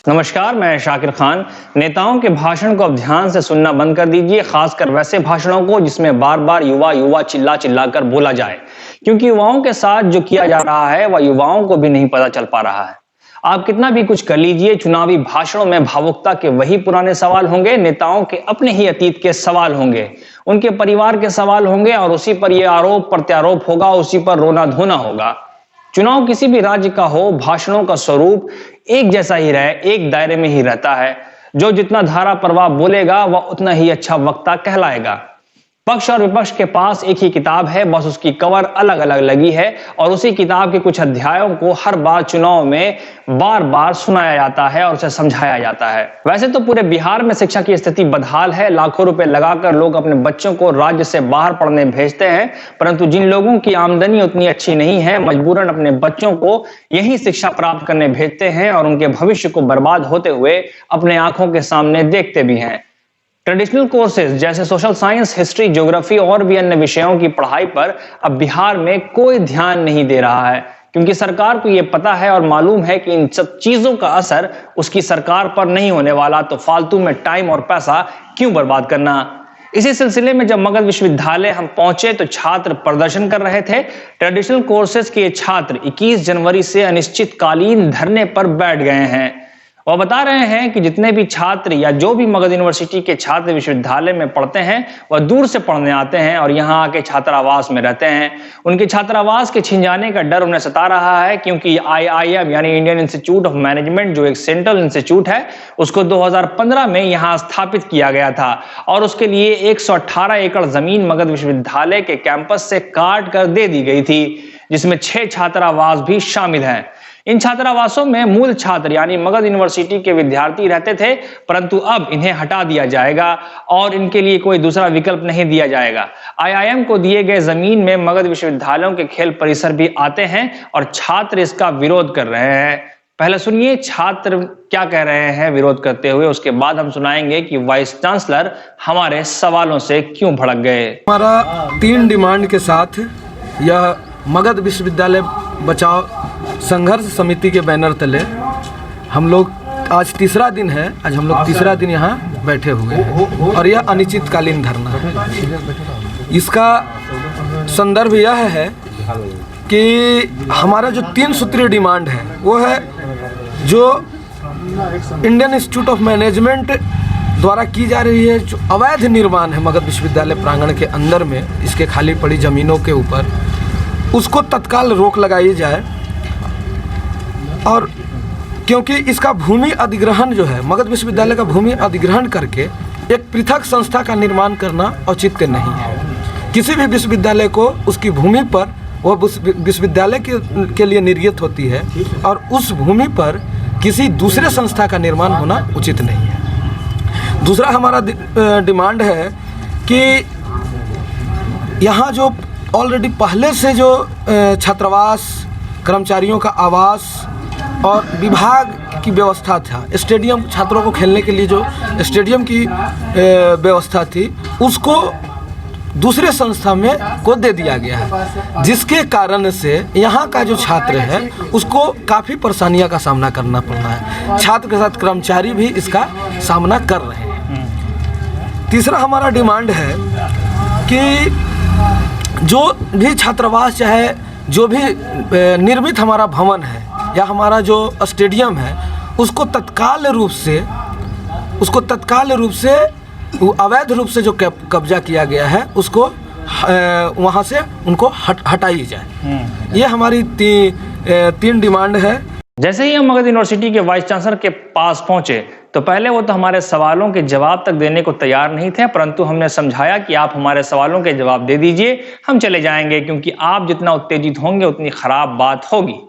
नमस्कार, मैं शाकिर खान। नेताओं के भाषण को अब ध्यान से सुनना बंद कर दीजिए, खासकर वैसे भाषणों को जिसमें बार बार युवा युवा चिल्ला चिल्ला कर बोला जाए, क्योंकि युवाओं के साथ जो किया जा रहा है वह युवाओं को भी नहीं पता चल पा रहा है। आप कितना भी कुछ कर लीजिए, चुनावी भाषणों में भावुकता के वही पुराने सवाल होंगे, नेताओं के अपने ही अतीत के सवाल होंगे, उनके परिवार के सवाल होंगे और उसी पर यह आरोप प्रत्यारोप होगा, उसी पर रोना धोना होगा। चुनाव किसी भी राज्य का हो, भाषणों का स्वरूप एक जैसा ही रहे, एक दायरे में ही रहता है। जो जितना धारा प्रवाह बोलेगा वह उतना ही अच्छा वक्ता कहलाएगा। पक्ष और विपक्ष के पास एक ही किताब है, बस उसकी कवर अलग अलग लगी है और उसी किताब के कुछ अध्यायों को हर बार चुनाव में बार बार सुनाया जाता है और उसे समझाया जाता है। वैसे तो पूरे बिहार में शिक्षा की स्थिति बदहाल है। लाखों रुपए लगाकर लोग अपने बच्चों को राज्य से बाहर पढ़ने भेजते हैं, परंतु जिन लोगों की आमदनी उतनी अच्छी नहीं है, मजबूरन अपने बच्चों को यही शिक्षा प्राप्त करने भेजते हैं और उनके भविष्य को बर्बाद होते हुए अपने आंखों के सामने देखते भी हैं। ट्रेडिशनल कोर्सेज जैसे सोशल साइंस, हिस्ट्री, ज्योग्राफी और भी अन्य विषयों की पढ़ाई पर अब बिहार में कोई ध्यान नहीं दे रहा है, क्योंकि सरकार को यह पता है और मालूम है कि इन सब चीजों का असर उसकी सरकार पर नहीं होने वाला, तो फालतू में टाइम और पैसा क्यों बर्बाद करना। इसी सिलसिले में जब मगध विश्वविद्यालय हम पहुंचे तो छात्र प्रदर्शन कर रहे थे। ट्रेडिशनल कोर्सेज के छात्र 21 जनवरी से अनिश्चितकालीन धरने पर बैठ गए हैं। वह बता रहे हैं कि जितने भी छात्र या जो भी मगध यूनिवर्सिटी के छात्र विश्वविद्यालय में पढ़ते हैं वह दूर से पढ़ने आते हैं और यहाँ आके छात्रावास में रहते हैं। उनके छात्रावास के छिन जाने का डर उन्हें सता रहा है, क्योंकि IIM यानी इंडियन इंस्टीट्यूट ऑफ मैनेजमेंट, जो एक सेंट्रल इंस्टीट्यूट है, उसको 2015 में यहाँ स्थापित किया गया था और उसके लिए 118 एकड़ जमीन मगध विश्वविद्यालय के कैंपस से काट कर दे दी गई थी, जिसमें 6 छात्रावास भी शामिल हैं। इन छात्रावासों में मूल छात्र यानी मगध यूनिवर्सिटी के विद्यार्थी रहते थे, परंतु अब इन्हें हटा दिया जाएगा और इनके लिए कोई दूसरा विकल्प नहीं दिया जाएगा। IIM को दिए गए जमीन में मगध विश्वविद्यालयों के खेल परिसर भी आते हैं और छात्र इसका विरोध कर रहे हैं। पहले सुनिए छात्र क्या कह रहे हैं विरोध करते हुए, उसके बाद हम सुनाएंगे कि वाइस चांसलर हमारे सवालों से क्यों भड़क गए। हमारा 3 डिमांड के साथ यह मगध विश्वविद्यालय बचाओ संघर्ष समिति के बैनर तले हम लोग आज तीसरा दिन है, आज हम लोग तीसरा दिन यहाँ बैठे हुए हैं और यह अनिश्चितकालीन धरना है। इसका संदर्भ यह है कि हमारा जो 3 सूत्रीय डिमांड है वो है जो इंडियन इंस्टीट्यूट ऑफ मैनेजमेंट द्वारा की जा रही है, जो अवैध निर्माण है मगध विश्वविद्यालय प्रांगण के अंदर में, इसके खाली पड़ी ज़मीनों के ऊपर, उसको तत्काल रोक लगाई जाए। और क्योंकि इसका भूमि अधिग्रहण जो है, मगध विश्वविद्यालय का भूमि अधिग्रहण करके एक पृथक संस्था का निर्माण करना औचित्य नहीं है। किसी भी विश्वविद्यालय को उसकी भूमि पर वह विश्वविद्यालय के लिए निर्मित होती है और उस भूमि पर किसी दूसरे संस्था का निर्माण होना उचित नहीं है। दूसरा हमारा डिमांड है कि यहाँ जो ऑलरेडी पहले से जो छात्रावास, कर्मचारियों का आवास और विभाग की व्यवस्था था, स्टेडियम, छात्रों को खेलने के लिए जो स्टेडियम की व्यवस्था थी, उसको दूसरे संस्था में को दे दिया गया है, जिसके कारण से यहाँ का जो छात्र है उसको काफ़ी परेशानियों का सामना करना पड़ रहा है। छात्र के साथ कर्मचारी भी इसका सामना कर रहे हैं। तीसरा हमारा डिमांड है कि जो भी छात्रावास, चाहे जो भी निर्मित हमारा भवन है या हमारा जो स्टेडियम है, उसको तत्काल रूप से अवैध रूप से जो कब्जा किया गया है उसको वहाँ से उनको हटाई जाए। ये हमारी 3 डिमांड है। जैसे ही हम मगध यूनिवर्सिटी के वाइस चांसलर के पास पहुंचे तो पहले वो तो हमारे सवालों के जवाब तक देने को तैयार नहीं थे, परंतु हमने समझाया कि आप हमारे सवालों के जवाब दे दीजिए, हम चले जाएंगे, क्योंकि आप जितना उत्तेजित होंगे उतनी खराब बात होगी।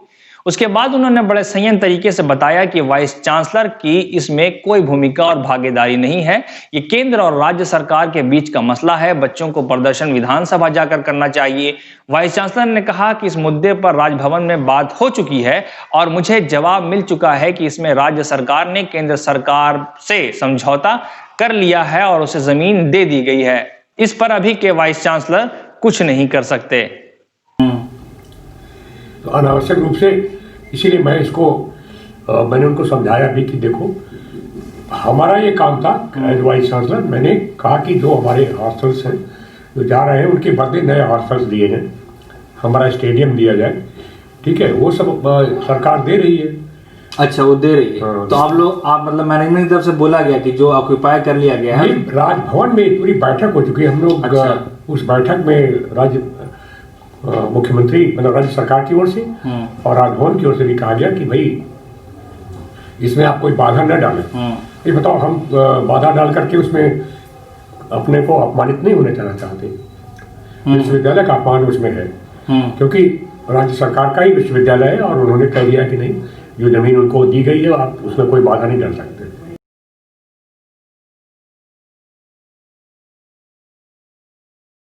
उसके बाद उन्होंने बड़े संयम तरीके से बताया कि वाइस चांसलर की इसमें कोई भूमिका और भागीदारी नहीं है, ये केंद्र और राज्य सरकार के बीच का मसला है। बच्चों को प्रदर्शन विधानसभा जाकर करना चाहिए। वाइस चांसलर ने कहा कि इस मुद्दे पर राजभवन में बात हो चुकी है और मुझे जवाब मिल चुका है कि इसमें राज्य सरकार ने केंद्र सरकार से समझौता कर लिया है और उसे जमीन दे दी गई है। इस पर अभी के वाइस चांसलर कुछ नहीं कर सकते। तो अनावश्यक रूप से इसीलिए मैं इसको मैंने उनको समझाया भी कि देखो हमारा ये काम था एज वाइस चांसलर, मैंने कहा कि जो हमारे हॉस्टल्स हैं जो जा रहे हैं उनके बदले नए हॉस्टल्स दिए जाएं, हमारा स्टेडियम दिया जाए, ठीक है, वो सब सरकार दे रही है। अच्छा, वो दे रही है। हाँ। तो आप मतलब मैनेजमेंट की तरफ से बोला गया कि जो ऑक्यूपाई कर लिया गया है। नहीं, राजभवन में पूरी बैठक हो चुकी है, हम लोग अच्छा। उस बैठक में राज्य मुख्यमंत्री मतलब राज्य सरकार की ओर से और राजभवन की ओर से भी कहा गया कि भाई इसमें आप कोई बाधा न डालें। ये बताओ, हम बाधा डाल करके उसमें अपने को अपमानित नहीं होने देना चाहते। विश्वविद्यालय का अपमान उसमें है, क्योंकि राज्य सरकार का ही विश्वविद्यालय है और उन्होंने कह दिया कि नहीं, जो जमीन उनको दी गई है आप उसमें कोई बाधा नहीं डाल सकते।